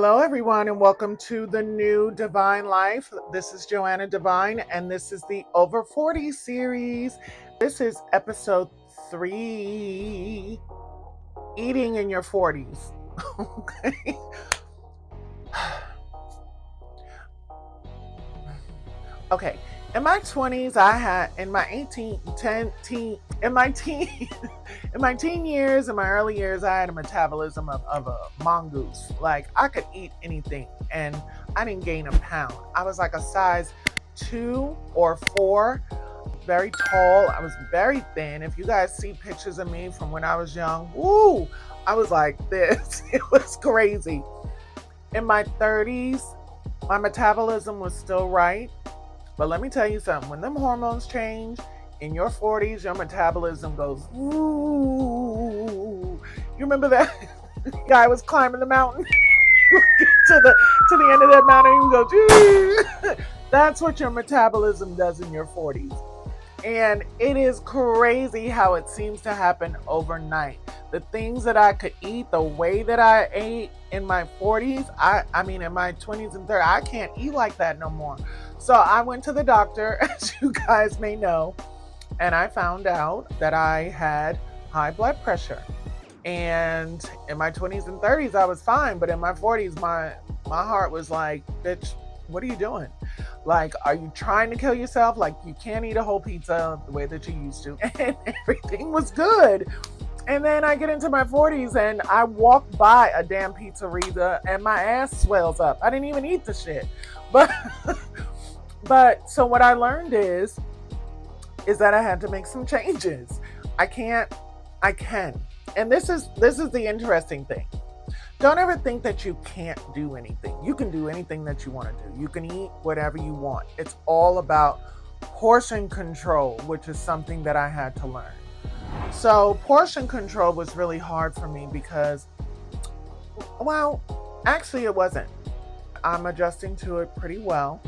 Hello, everyone, and welcome to the new Devine Life. This is Joanna Devine, and this is the Over 40 series. This is episode 3, Eating in Your 40s. Okay. Okay. In my 20s, in my 18, 10, teen, in my teen, in my teen years, in my early years, I had a metabolism of a mongoose. Like, I could eat anything, and I didn't gain a pound. I was like a size 2 or 4, very tall. I was very thin. If you guys see pictures of me from when I was young, woo, I was like this. It was crazy. In my 30s, my metabolism was still right. But let me tell you something. When them hormones change in your 40s, your metabolism goes, ooh. You remember that guy was climbing the mountain? You would get to the end of that mountain, he would go, that's what your metabolism does in your 40s. And it is crazy how it seems to happen overnight. The things that I could eat, the way that I ate in my 40s, I mean, in my 20s and 30s, I can't eat like that no more. So I went to the doctor, as you guys may know, and I found out that I had high blood pressure. And in my 20s and 30s, I was fine. But in my 40s, my heart was like, bitch, what are you doing? Like, are you trying to kill yourself? Like, you can't eat a whole pizza the way that you used to. And everything was good. And then I get into my 40s and I walk by a damn pizzeria and my ass swells up. I didn't even eat the shit. But so what I learned is that I had to make some changes. I can. And this is the interesting thing. Don't ever think that you can't do anything. You can do anything that you want to do. You can eat whatever you want. It's all about portion control, which is something that I had to learn. So portion control was really hard for me because, well, actually it wasn't. I'm adjusting to it pretty well.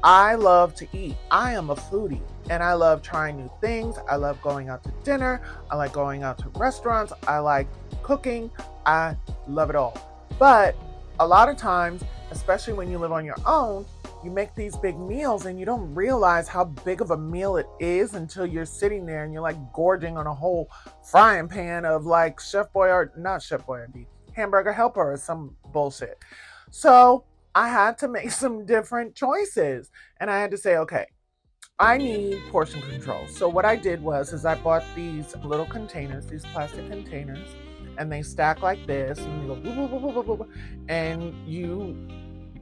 I love to eat. I am a foodie and I love trying new things. I love going out to dinner. I like going out to restaurants. I like cooking. I love it all. But a lot of times, especially when you live on your own, you make these big meals and you don't realize how big of a meal it is until you're sitting there and you're like gorging on a whole frying pan of like not Chef Boyardee, Hamburger Helper or some bullshit. So I had to make some different choices and I had to say, okay, I need portion control. So what I did is I bought these little containers, these plastic containers, and they stack like this, and you go, boo, boo, boo, boo, boo, boo, and you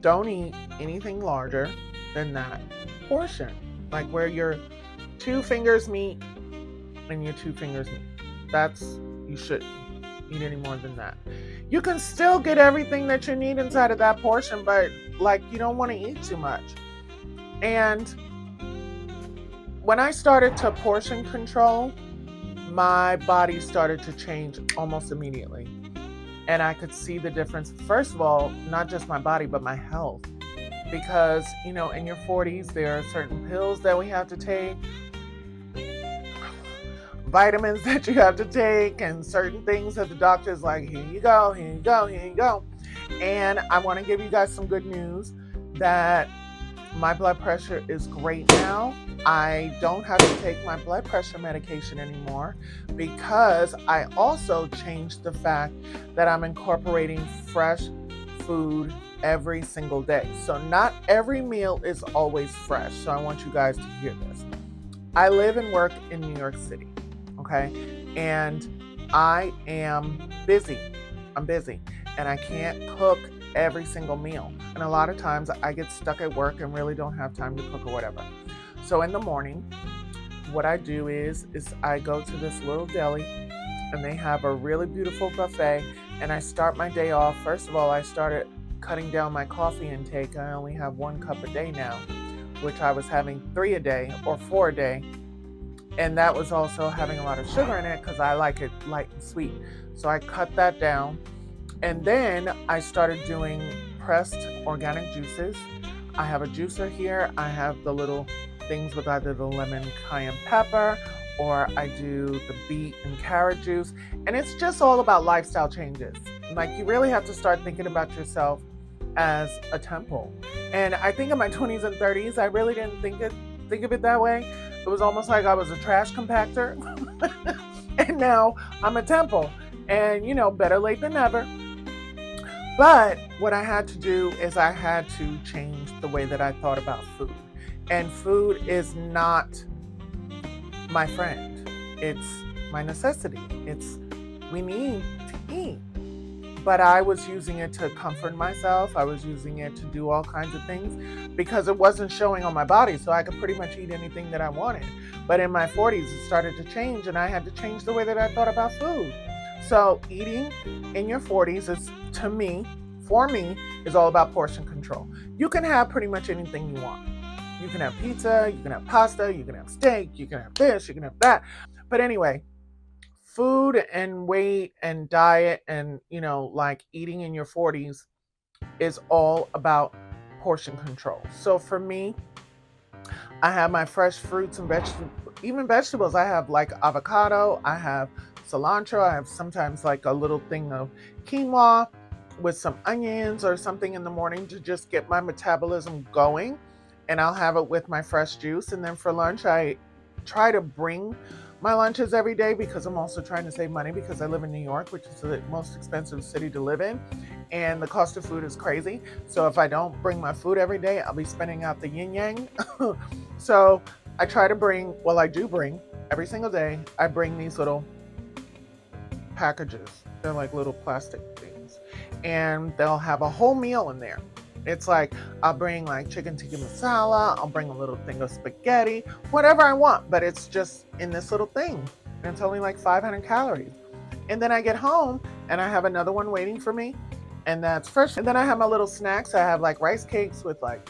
don't eat anything larger than that portion, like where your 2 fingers meet and your 2 fingers meet. You shouldn't eat any more than that. You can still get everything that you need inside of that portion, but like you don't want to eat too much. And when I started to portion control, my body started to change almost immediately. And I could see the difference. First of all, not just my body, but my health. Because, in your 40s, there are certain pills that we have to take, vitamins that you have to take, and certain things that the doctor's like, here you go, here you go, here you go. And I want to give you guys some good news that my blood pressure is great now. I don't have to take my blood pressure medication anymore because I also changed the fact that I'm incorporating fresh food every single day. So not every meal is always fresh. So I want you guys to hear this. I live and work in New York City, okay? And I am busy. I'm busy and I can't cook every single meal. And a lot of times I get stuck at work and really don't have time to cook or whatever. So in the morning, what I do is I go to this little deli and they have a really beautiful buffet and I start my day off. First of all, I started cutting down my coffee intake. I only have 1 cup a day now, which I was having 3 a day or 4 a day. And that was also having a lot of sugar in it because I like it light and sweet. So I cut that down. And then I started doing pressed organic juices. I have a juicer here. I have the little things with either the lemon cayenne pepper or I do the beet and carrot juice. And it's just all about lifestyle changes. Like, you really have to start thinking about yourself as a temple. And I think in my 20s and 30s, I really didn't think of it that way. It was almost like I was a trash compactor. And now I'm a temple. And better late than never. But what I had to do is I had to change the way that I thought about food. And food is not my friend. It's my necessity. We need to eat. But I was using it to comfort myself. I was using it to do all kinds of things because it wasn't showing on my body. So I could pretty much eat anything that I wanted. But in my 40s, it started to change, and I had to change the way that I thought about food. So eating in your 40s is, for me, is all about portion control. You can have pretty much anything you want. You can have pizza, you can have pasta, you can have steak, you can have this, you can have that. But anyway, food and weight and diet and, like eating in your 40s is all about portion control. So for me, I have my fresh fruits and vegetables, even vegetables. I have like avocado, I have cilantro, I have sometimes like a little thing of quinoa with some onions or something in the morning to just get my metabolism going. And I'll have it with my fresh juice. And then for lunch, I try to bring my lunches every day because I'm also trying to save money because I live in New York, which is the most expensive city to live in. And the cost of food is crazy. So if I don't bring my food every day, I'll be spending out the yin yang. So I try to I do bring every single day. I bring these little packages. They're like little plastic things. And they'll have a whole meal in there. It's like, I'll bring like chicken tikka masala, I'll bring a little thing of spaghetti, whatever I want, but it's just in this little thing. And it's only like 500 calories. And then I get home and I have another one waiting for me, and that's fresh. And then I have my little snacks. I have like rice cakes with like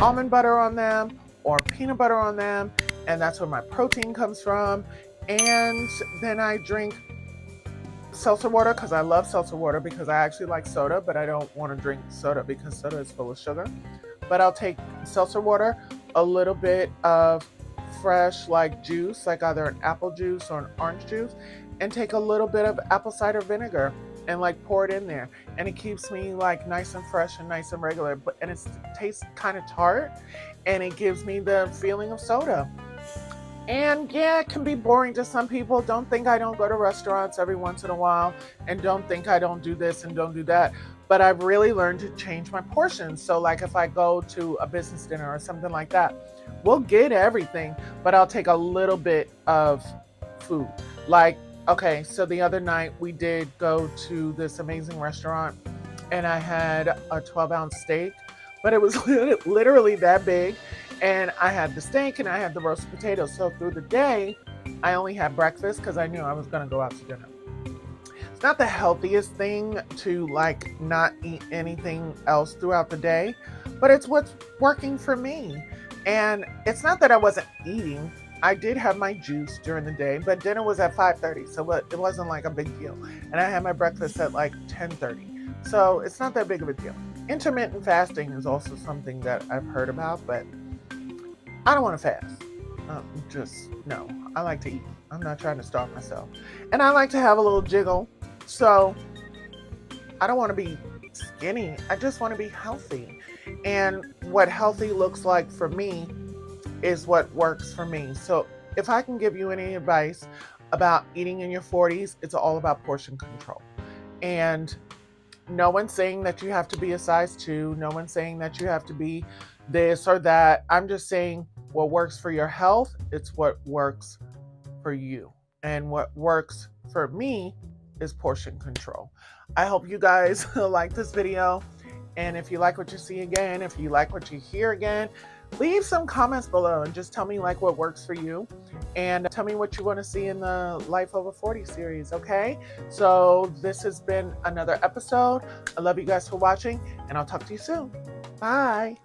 almond butter on them or peanut butter on them. And that's where my protein comes from. And then I drink seltzer water because I love seltzer water because I actually like soda, but I don't want to drink soda because soda is full of sugar. But I'll take seltzer water, a little bit of fresh like juice, like either an apple juice or an orange juice, and take a little bit of apple cider vinegar and like pour it in there. And it keeps me like nice and fresh and nice and regular, and it tastes kind of tart, and it gives me the feeling of soda. And yeah, it can be boring to some people. Don't think I don't go to restaurants every once in a while, and don't think I don't do this and don't do that. But I've really learned to change my portions. So like if I go to a business dinner or something like that, we'll get everything, but I'll take a little bit of food. Like, okay, so the other night we did go to this amazing restaurant, and I had a 12-ounce steak, but it was literally that big. And I had the steak and I had the roasted potatoes. So through the day, I only had breakfast because I knew I was going to go out to dinner. It's not the healthiest thing to like not eat anything else throughout the day, but it's what's working for me. And it's not that I wasn't eating. I did have my juice during the day, but dinner was at 5:30. So it wasn't like a big deal. And I had my breakfast at like 10:30. So it's not that big of a deal. Intermittent fasting is also something that I've heard about, but I don't want to fast. No. I like to eat. I'm not trying to starve myself. And I like to have a little jiggle. So I don't want to be skinny. I just want to be healthy. And what healthy looks like for me is what works for me. So if I can give you any advice about eating in your 40s, it's all about portion control. And no one's saying that you have to be a size 2. No one's saying that you have to be this or that. I'm just saying what works for your health, it's what works for you. And what works for me is portion control. I hope you guys like this video. And if you like what you see again, if you like what you hear again, leave some comments below and just tell me like what works for you. And tell me what you want to see in the Life Over 40 series, okay? So this has been another episode. I love you guys for watching, and I'll talk to you soon. Bye.